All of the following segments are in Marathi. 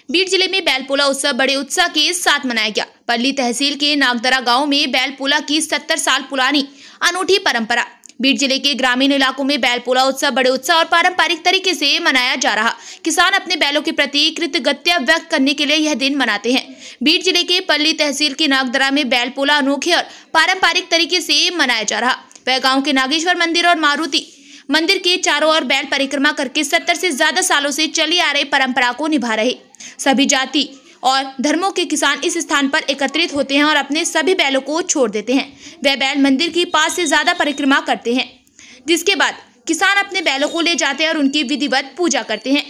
बीड जिले में बैलपोला उत्सव बड़े उत्साह के साथ मनाया गया। पल्ली तहसील के नागदरा गांव में बैलपोला की 70 साल पुरानी अनूठी परंपरा। बीड जिले के ग्रामीण इलाकों में बैलपोला उत्सव बड़े उत्साह और पारंपरिक तरीके से मनाया जा रहा। किसान अपने बैलों के प्रति कृतज्ञता व्यक्त करने के लिए यह दिन मनाते हैं। बीड जिले के पल्ली तहसील के नागदरा में बैलपोला अनोखे और पारंपरिक तरीके से मनाया जा रहा। वह गाँव के नागेश्वर मंदिर और मारुति मंदिर के चारों ओर बैल परिक्रमा करके 70 से ज्यादा सालों से चली आ रही परंपरा को निभा रहे। सभी जाति और धर्मों के किसान इस स्थान पर एकत्रित होते हैं और अपने सभी बैलों को छोड़ देते हैं। वे बैल मंदिर की 5 से ज्यादा परिक्रमा करते हैं, जिसके बाद किसान अपने बैलों को ले जाते हैं और उनकी विधिवत पूजा करते हैं।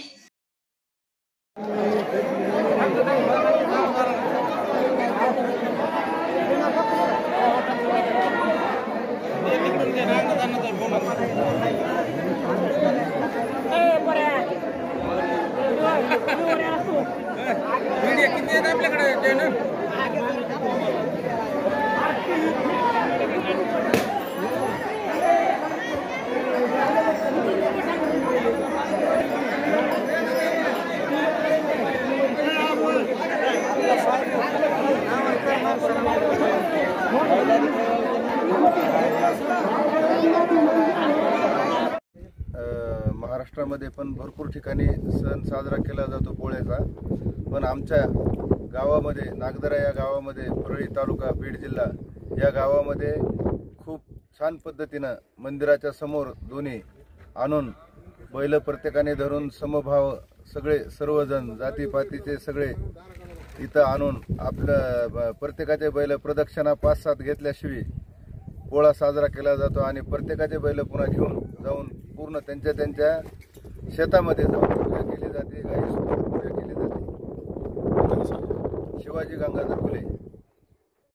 किती आहेत आपल्याकडे चॅनल? महाराष्ट्रामध्ये पण भरपूर ठिकाणी सण साजरा केला जातो पोळ्याचा, पण आमच्या गावामध्ये नागदरा या गावामध्ये परळी तालुका बीड जिल्हा या गावामध्ये खूप छान पद्धतीनं मंदिराच्या समोर दोन्ही आणून बैल प्रत्येकाने धरून समभाव सगळे सर्वजण जातीपातीचे सगळे इथं आणून आपलं प्रत्येकाचे बैल प्रदक्षिणा 5-7 घेतल्याशिवाय पोळा साजरा केला जातो आणि प्रत्येकाचे बैल पुन्हा घेऊन जाऊन पूर्ण त्यांच्या शेतामध्ये जाऊन पूजा केली जाते, गायीसोबत पूजा केली जाते। शिवाजी गंगाधर फुले।